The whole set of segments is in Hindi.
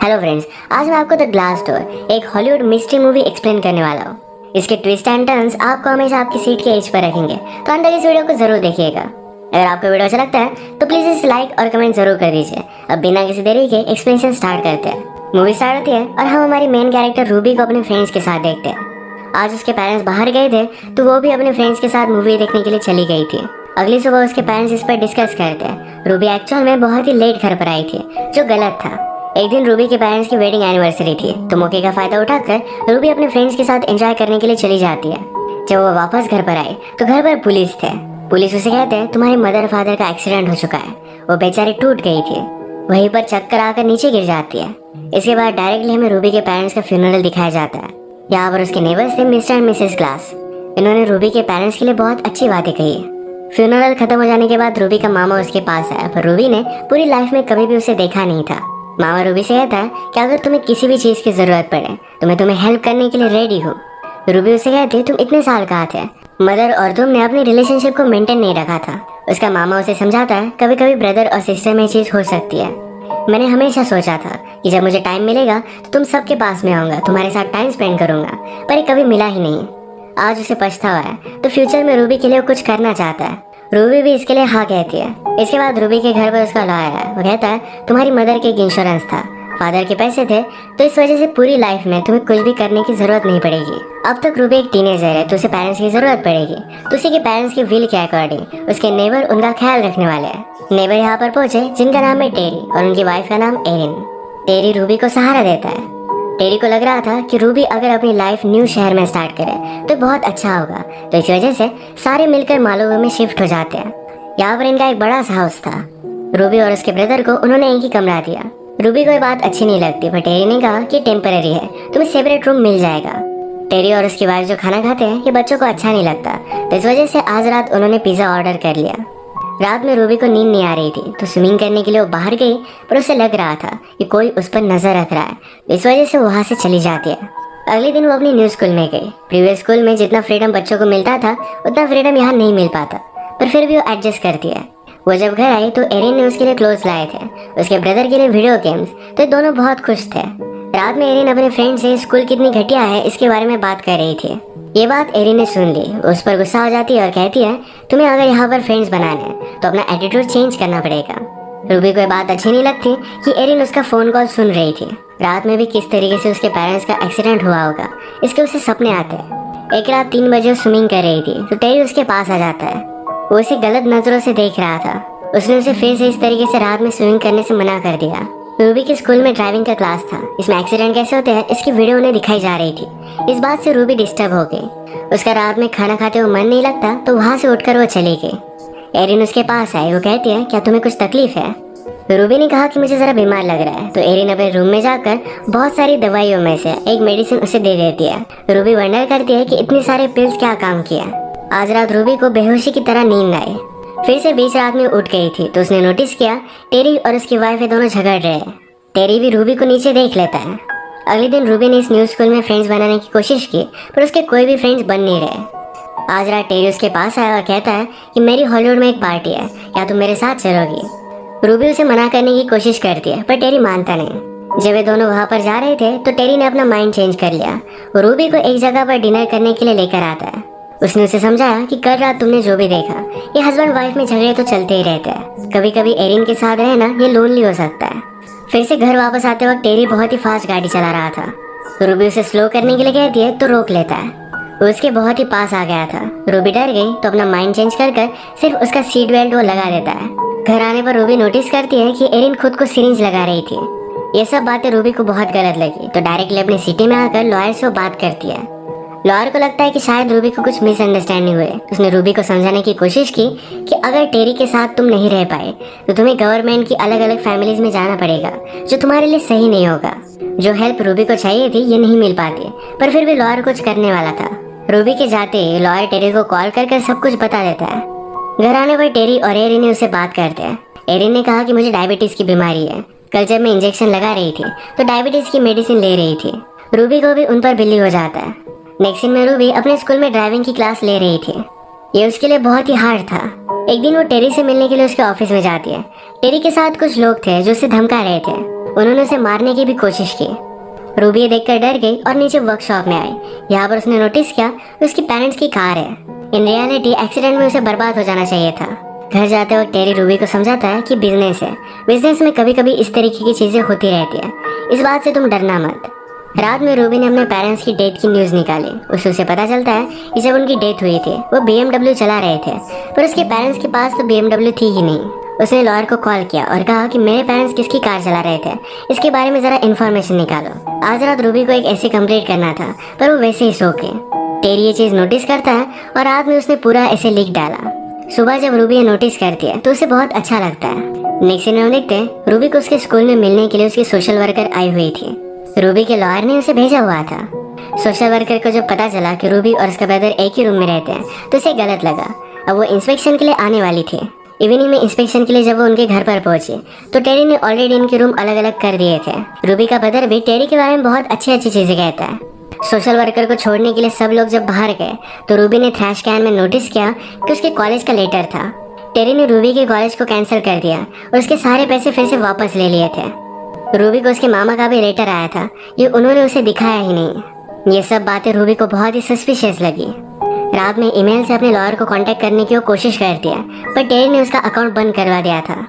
हेलो फ्रेंड्स, आज मैं आपको द ग्लास डोर एक हॉलीवुड मिस्ट्री मूवी एक्सप्लेन करने वाला हूँ। इसके ट्विस्ट एंड टर्न्स आपको हमेशा आपकी सीट के एज पर रखेंगे, तो अंदर इस वीडियो को जरूर देखिएगा। अगर आपको वीडियो अच्छा लगता है तो प्लीज इसे लाइक और कमेंट जरूर कर दीजिए। अब बिना किसी देरी के एक्सप्लेनेशन स्टार्ट करते हैं। मूवी स्टार्ट होती है और हम हमारी मेन कैरेक्टर रूबी को अपने फ्रेंड्स के साथ देखते हैं। आज उसके पेरेंट्स बाहर गए थे तो वो भी अपने फ्रेंड्स के साथ मूवी देखने के लिए चली गई थी। अगली सुबह उसके पेरेंट्स इस पर डिस्कस करते हैं। रूबी एक्चुअल में बहुत ही लेट घर पर आई थी, जो गलत था। एक दिन रूबी के पेरेंट्स की वेडिंग एनिवर्सरी थी, तो मौके का फायदा उठाकर रूबी अपने फ्रेंड्स के साथ एंजॉय करने के लिए चली जाती है। जब वो वापस घर पर आई तो घर पर पुलिस थे। पुलिस उसे कहते हैं तुम्हारे मदर फादर का एक्सीडेंट हो चुका है। वो बेचारी टूट गई थी, वहीं पर चक्कर आकर नीचे गिर जाती है। इसके बाद डायरेक्टली हमें रूबी के पेरेंट्स का फ्यूनरल दिखाया जाता है। यहाँ पर उसके नेबर्स थे मिस्टर एंड मिसेस क्लास। इन्होंने रूबी के पेरेंट्स के लिए बहुत अच्छी बातें कही। फ्यूनरल खत्म हो जाने के बाद रूबी का मामा उसके पास आया, पर रूबी ने पूरी लाइफ में कभी भी उसे देखा नहीं था। मामा रूबी से कहता है कि अगर तुम्हें किसी भी चीज़ की ज़रूरत पड़े तो मैं तुम्हें हेल्प करने के लिए रेडी हूँ। रूबी उसे कहती है तुम इतने साल कहाँ थे, मदर और तुमने अपनी रिलेशनशिप को मेंटेन नहीं रखा था। उसका मामा उसे समझाता है कभी कभी ब्रदर और सिस्टर में चीज़ हो सकती है। मैंने हमेशा सोचा था कि जब मुझे टाइम मिलेगा तो तुम सबके पास में आऊँगा, तुम्हारे साथ टाइम स्पेंड करूँगा, पर ये कभी मिला ही नहीं। आज उसे पछतावा है, तो फ्यूचर में रूबी के लिए कुछ करना चाहता है। रूबी भी इसके लिए हाँ कहती है। इसके बाद रूबी के घर पर उसका लॉयर है। वो कहता है तुम्हारी मदर के एक इंश्योरेंस था, फादर के पैसे थे, तो इस वजह से पूरी लाइफ में तुम्हें कुछ भी करने की जरूरत नहीं पड़ेगी। अब तक रूबी एक टीनेजर है तो उसे पेरेंट्स की जरूरत पड़ेगी, तो उसी के पेरेंट्स की विल के अकॉर्डिंग उसके नेबर उनका ख्याल रखने वाले हैं। नेबर यहाँ पर पहुंचे जिनका नाम है टेरी और उनकी वाइफ का नाम एरिन। टेरी रूबी को सहारा देता है। टेरी को लग रहा था कि रूबी अगर अपनी लाइफ न्यू शहर में स्टार्ट करे तो बहुत अच्छा होगा, तो इस वजह से सारे मिलकर मालूबे में शिफ्ट हो जाते हैं। यहाँ पर इनका एक बड़ा सा हाउस था। रूबी और उसके ब्रदर को उन्होंने एक ही कमरा दिया। रूबी को ये बात अच्छी नहीं लगती, पर टेरी ने कहा कि टेम्पररी है, तुम्हें सेपरेट रूम मिल जाएगा। टेरी और उसकी वाइफ जो खाना खाते हैं ये बच्चों को अच्छा नहीं लगता, तो इस वजह से आज रात उन्होंने पिज्जा ऑर्डर कर लिया। रात में रूबी को नींद नहीं आ रही थी, तो स्विमिंग करने के लिए वो बाहर गई, पर उसे लग रहा था कि कोई उस पर नजर रख रहा है, इस वजह से वहाँ से चली जाती है। अगले दिन वो अपनी न्यू स्कूल में गई। प्रीवियस स्कूल में जितना फ्रीडम बच्चों को मिलता था उतना फ्रीडम यहाँ नहीं मिल पाता, पर फिर भी वो एडजस्ट करती है। वो जब घर आई तो एरिन ने उसके लिए क्लोथ्स लाए थे, उसके ब्रदर के लिए वीडियो गेम्स, तो दोनों बहुत खुश थे। रात में एरिन अपने फ्रेंड से स्कूल कितनी घटिया है इसके बारे में बात कर रही थी। ये बात एरिन ने सुन ली, उस पर गुस्सा हो जाती है और कहती है तुम्हें अगर यहाँ पर फ्रेंड्स बनाने हैं तो अपना एटीट्यूड चेंज करना पड़ेगा। रूबी को ये बात अच्छी नहीं लगती कि एरिन उसका फोन कॉल सुन रही थी। रात में भी किस तरीके से उसके पेरेंट्स का एक्सीडेंट हुआ होगा इसके उसे सपने आते हैं। एक रात 3 बजे स्विमिंग कर रही थी तो टेरी उसके पास आ जाता है। वो उसे गलत नजरों से देख रहा था। उसने उसे फिर से इस तरीके से रात में स्विमिंग करने से मना कर दिया। रूबी के स्कूल में ड्राइविंग का क्लास था, इसमें एक्सीडेंट कैसे होते हैं इसकी वीडियो उन्हें दिखाई जा रही थी। इस बात से रूबी डिस्टर्ब हो गई। उसका रात में खाना खाते हुए मन नहीं लगता, तो वहाँ से उठकर वो चली गई। एरिन उसके पास आई। वो कहती है क्या तुम्हें कुछ तकलीफ है? रूबी ने कहा कि मुझे जरा बीमार लग रहा है, तो एरिन अपने रूम में जाकर बहुत सारी दवाइयों में से एक मेडिसिन उसे दे देती है। रूबी वंडर करती है कि इतने सारे पिल्स क्या काम किया। आज रात रूबी को बेहोशी की तरह नींद आई। फिर से बीच रात में उठ गई थी तो उसने नोटिस किया टेरी और उसकी वाइफ दोनों झगड़ रहे हैं। टेरी भी रूबी को नीचे देख लेता है। अगले दिन रूबी ने इस न्यू स्कूल में फ्रेंड्स बनाने की कोशिश की, पर उसके कोई भी फ्रेंड्स बन नहीं रहे। आज रात टेरी उसके पास आया और कहता है कि मेरी हॉलीवुड में एक पार्टी है, क्या तुम मेरे साथ चलोगी? रूबी उसे मना करने की कोशिश करती है, पर टेरी मानता नहीं। जब वे दोनों वहाँ पर जा रहे थे तो टेरी ने अपना माइंड चेंज कर लिया। वो रूबी को एक जगह पर डिनर करने के लिए लेकर आता है। उसने उसे समझाया कि कल रात तुमने जो भी देखा, ये हस्बैंड वाइफ में झगड़े तो चलते ही रहते हैं, कभी कभी एरिन के साथ रहना ये लोनली हो सकता है। फिर से घर वापस आते वक्त टेरी बहुत ही फास्ट गाड़ी चला रहा था। रूबी उसे स्लो करने के लिए कहती है तो रोक लेता है। वो उसके बहुत ही पास आ गया था। रूबी डर गई तो अपना माइंड चेंज कर सिर्फ उसका सीट बेल्ट वो लगा देता है। घर आने पर रूबी नोटिस करती है कि एरिन खुद को सिरिंज लगा रही थी। ये सब बातें रूबी को बहुत गलत लगी, तो डायरेक्टली अपनी सिटी में आकर लॉयर से वो बात करती है। लॉयर को लगता है कि शायद रूबी को कुछ मिसअंडरस्टैंडिंग हुए। उसने रूबी को समझाने की कोशिश की कि अगर टेरी के साथ तुम नहीं रह पाए तो तुम्हें गवर्नमेंट की अलग अलग फैमिलीज में जाना पड़ेगा, जो तुम्हारे लिए सही नहीं होगा। जो हेल्प रूबी को चाहिए थी ये नहीं मिल पाती, पर फिर भी लॉयर कुछ करने वाला था। रूबी के जाते ही लॉयर टेरी को कॉल कर सब कुछ बता देता है। घर आने पर टेरी और एरिन ने उससे बात करते हैं। एरिन ने कहा कि मुझे डायबिटीज की बीमारी है। कल जब मैं इंजेक्शन लगा रही थी तो डायबिटीज की मेडिसिन ले रही थी। रूबी को भी उन पर बिल्ली हो जाता है। नेक्स्ट सीन में रूबी अपने स्कूल में ड्राइविंग की क्लास ले रही थी। ये उसके लिए बहुत ही हार्ड था। एक दिन वो टेरी से मिलने के लिए उसके ऑफिस में जाती है। टेरी के साथ कुछ लोग थे जो उसे धमका रहे थे। उन्होंने उसे मारने की भी कोशिश की। रूबी ये देखकर डर गई और नीचे वर्कशॉप में आई। यहाँ पर उसने नोटिस किया कि उसकी पेरेंट्स की कार है। इन रियलिटी एक्सीडेंट में उसे बर्बाद हो जाना चाहिए था। घर जाते वक्त टेरी रूबी को समझाता है कि बिजनेस है, बिजनेस में कभी कभी इस तरीके की चीजें होती रहती है, इस बात से तुम डरना मत। रात में रूबी ने अपने पेरेंट्स की डेथ की न्यूज़ निकाली। उसे पता चलता है कि जब उनकी डेथ हुई थी वो BMW चला रहे थे, पर उसके पेरेंट्स के पास तो BMW थी ही नहीं। उसने लॉयर को कॉल किया और कहा कि मेरे पेरेंट्स किसकी कार चला रहे थे, इसके बारे में ज़रा इन्फॉर्मेशन निकालो। आज रात रूबी को एक ऐसे कंप्लीट करना था, पर वो वैसे ही सो गई। टेरी ये चीज़ नोटिस करता है और रात में उसने पूरा ऐसे लिख डाला। सुबह जब रूबी ये नोटिस करती है तो उसे बहुत अच्छा लगता है। नेक्स्ट दिन हम देखते हैं रूबी को उसके स्कूल में मिलने के लिए उसकी सोशल वर्कर आई हुई थी। रूबी के लॉयर ने उसे भेजा हुआ था। सोशल वर्कर को जब पता चला कि रूबी और उसका ब्रदर एक ही रूम में रहते हैं तो उसे गलत लगा। अब वो इंस्पेक्शन के लिए आने वाली थी। इवनिंग में इंस्पेक्शन के लिए जब वो उनके घर पर पहुंची तो टेरी ने ऑलरेडी इनके रूम अलग अलग कर दिए थे। रूबी का ब्रदर भी टेरी के बारे में बहुत अच्छी चीजें कहता है। सोशल वर्कर को छोड़ने के लिए सब लोग जब बाहर गए तो रूबी ने ट्रैश कैन में नोटिस किया कि उसके कॉलेज का लेटर था। टेरी ने रूबी के कॉलेज को कैंसिल कर दिया और उसके सारे पैसे फिर से वापस ले लिए थे। रूबी को उसके मामा का भी लेटर आया था, ये उन्होंने उसे दिखाया ही नहीं। ये सब बातें रूबी को बहुत ही सस्पिशियस लगी। रात में ईमेल से अपने लॉयर को कांटेक्ट करने की वो कोशिश करती है, पर टेरी ने उसका अकाउंट बंद करवा दिया था।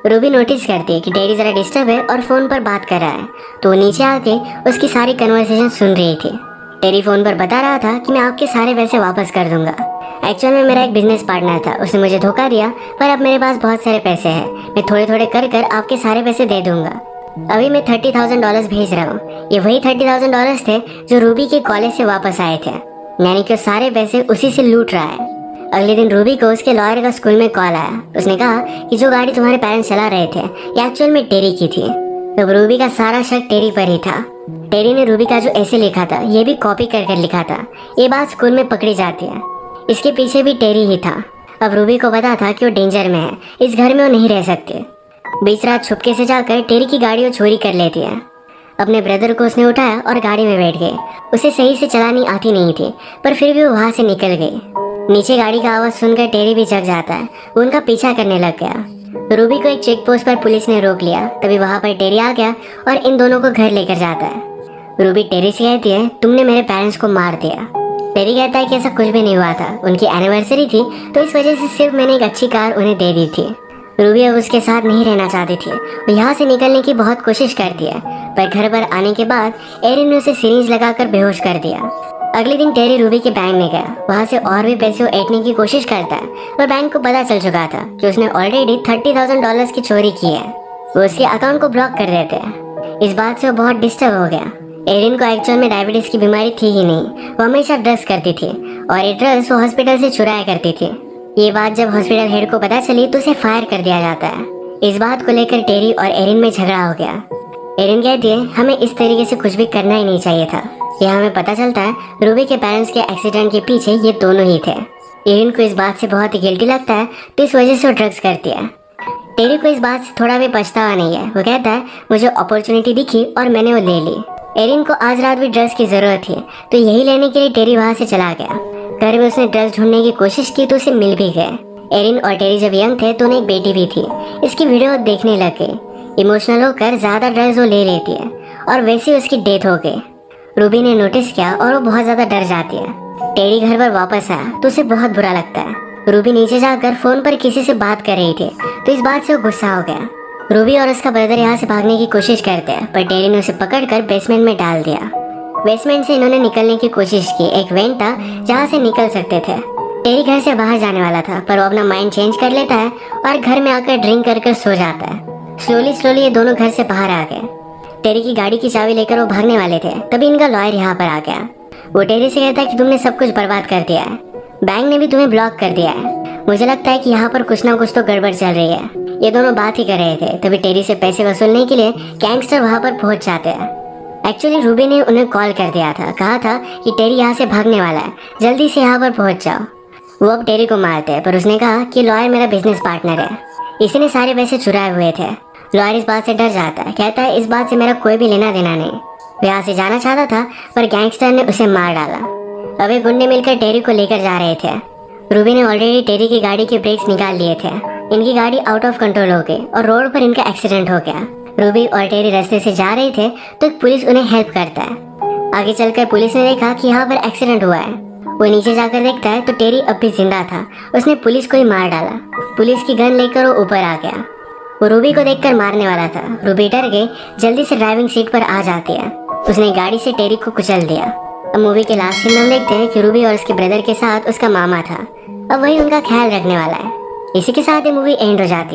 रूबी नोटिस करती है कि टेरी जरा डिस्टर्ब है और फोन पर बात कर रहा है, तो वो नीचे आके उसकी सारी कन्वर्सेशन सुन रही थी। टेरी फोन पर बता रहा था कि मैं आपके सारे पैसे वापस कर दूंगा। एक्चुअल में मेरा एक बिजनेस पार्टनर था, उसने मुझे धोखा दिया, पर अब मेरे पास बहुत सारे पैसे हैं, मैं थोड़े थोड़े कर कर आपके सारे पैसे दे दूंगा। अभी मैं $30,000 भेज रहा हूँ। ये वही $30,000 थे जो रूबी के कॉलेज से वापस आए थे, यानी कि सारे पैसे उसी से लूट रहा है। अगले दिन रूबी को उसके लॉयर का स्कूल में कॉल आया। उसने कहा कि जो गाड़ी तुम्हारे पेरेंट्स चला रहे थे ये एक्चुअल में टेरी की थी। तब रूबी का सारा शक टेरी पर ही था। टेरी ने रूबी का जो ऐसे लिखा था ये भी कॉपी कर कर लिखा था। ये बात स्कूल में पकड़ी जाती है। इसके पीछे भी टेरी ही था। अब रूबी को पता था कि वो डेंजर में है, इस घर में वो नहीं रह सकती। बीच रात छुपके से जाकर टेरी की गाड़ी वो चोरी कर लेती है। अपने ब्रदर को उसने उठाया और गाड़ी में बैठ गई। उसे सही से चलानी आती नहीं थी, पर फिर भी वो वहाँ से निकल गई। नीचे गाड़ी का आवाज़ सुनकर टेरी भी जग जाता है। वो उनका पीछा करने लग गया। रूबी को एक चेक पोस्ट पर पुलिस ने रोक लिया। तभी वहाँ पर टेरी आ गया और इन दोनों को घर लेकर जाता है। रूबी टेरी से कहती है तुमने मेरे पेरेंट्स को मार दिया। टेरी कहता है कि ऐसा कुछ भी नहीं हुआ था, उनकी एनिवर्सरी थी तो इस वजह से सिर्फ मैंने एक अच्छी कार उन्हें दे दी थी। रूबी अब उसके साथ नहीं रहना चाहती थी। वो यहाँ से निकलने की बहुत कोशिश करती है, पर घर पर आने के बाद एरिन ने उसे सिरिंज लगाकर बेहोश कर दिया। अगले दिन टेरी रूबी के बैंक में गया। वहाँ से और भी पैसे ऐंठने की कोशिश करता है, पर बैंक को पता चल चुका था कि उसने ऑलरेडी $30,000 की चोरी की है। वो उसके अकाउंट को ब्लॉक कर देते हैं। इस बात से वो बहुत डिस्टर्ब हो गया। एरिन को एक्चुअल में डायबिटीज की बीमारी थी ही नहीं, वो हमेशा ड्रग्स करती थी और ये ड्रग्स वो हॉस्पिटल से चुराया करती थी। ये बात जब हॉस्पिटल हेड को पता चली तो उसे फायर कर दिया जाता है। इस बात को लेकर टेरी और एरिन में झगड़ा हो गया। एरिन कहती है हमें इस तरीके से कुछ भी करना ही नहीं चाहिए था। यह हमें पता चलता है रूबी के पेरेंट्स के एक्सीडेंट के पीछे ये दोनों ही थे। एरिन को इस बात से बहुत ही गिल्टी लगता है तो इस वजह से वो ड्रग्स करती है। टेरी को इस बात से थोड़ा भी पछतावा नहीं है। वो कहता है मुझे अपॉर्चुनिटी दिखी और मैंने वो ले ली। एरिन को आज रात भी ड्रग्स की जरूरत थी तो यही लेने के लिए टेरी वहाँ से चला गया। घर में उसने ड्रग्स ढूंढने की कोशिश की तो उसे मिल भी गए। एरिन और टेरी जब यंग थे तो उन्हें एक बेटी भी थी। इसकी वीडियो देखने लग गई। इमोशनल होकर ज्यादा ड्रग्स वो ले लेती है और वैसे उसकी डेथ हो गई। रूबी ने नोटिस किया और वो बहुत ज्यादा डर जाती है। टेरी घर पर वापस आया तो उसे बहुत बुरा लगता है। रूबी नीचे जाकर फोन पर किसी से बात कर रही थी तो इस बात से वो गुस्सा हो गया। रूबी और उसका ब्रदर यहाँ से भागने की कोशिश करते हैं, पर टेरी ने उसे पकड़कर बेसमेंट में डाल दिया। बेसमेंट से इन्होंने निकलने की कोशिश की। एक वेंट था जहाँ से निकल सकते थे। टेरी घर से बाहर जाने वाला था, पर वो अपना माइंड चेंज कर लेता है और घर में आकर ड्रिंक कर सो जाता है। स्लोली ये दोनों घर से बाहर आ गए। टेरी की गाड़ी की चाबी लेकर वो भागने वाले थे, तभी इनका लॉयर यहाँ पर आ गया। वो टेरी से कहता है कि तुमने सब कुछ बर्बाद कर दिया है, बैंक ने भी तुम्हें ब्लॉक कर दिया है। मुझे लगता है कि यहाँ पर कुछ ना कुछ तो गड़बड़ चल रही है। ये दोनों बात ही कर रहे थे, तभी टेरी से पैसे वसूलने के लिए गैंगस्टर वहाँ पर पहुँच जाते हैं। एक्चुअली रूबी ने उन्हें कॉल कर दिया था, कहा था कि टेरी यहाँ से भागने वाला है, जल्दी से यहाँ पर पहुँच जाओ। वो अब टेरी को मारते हैं, पर उसने कहा कि लॉयर मेरा बिजनेस पार्टनर है, इसने सारे पैसे चुराए हुए थे। लॉयर इस बात से डर जाता है, कहता है इस बात से मेरा कोई भी लेना देना नहीं। वो यहाँ से जाना चाहता था पर गैंगस्टर ने उसे मार डाला। अब ये गुंडे मिलकर टेरी को लेकर जा रहे थे। रूबी ने ऑलरेडी टेरी की गाड़ी के ब्रेक्स निकाल लिए थे। इनकी गाड़ी आउट ऑफ कंट्रोल हो गई और रोड पर इनका एक्सीडेंट हो गया। रूबी और टेरी रास्ते से जा रहे थे तो पुलिस उन्हें हेल्प करता है। आगे चलकर पुलिस ने देखा कि यहाँ पर एक्सीडेंट हुआ है। वो नीचे जाकर देखता है तो टेरी अब भी जिंदा था। उसने पुलिस को ही मार डाला। पुलिस की गन लेकर वो ऊपर आ गया। वो रूबी को देखकर मारने वाला था। रूबी डर गई, जल्दी से ड्राइविंग सीट पर आ जाती है। उसने गाड़ी से टेरी को कुचल दिया। अब मूवी के लास्ट सीन में हम देखते हैं कि रूबी और उसके ब्रदर के साथ उसका मामा था। अब वही उनका ख्याल रखने वाला है। इसी के साथ ये मूवी एंड हो जाती है।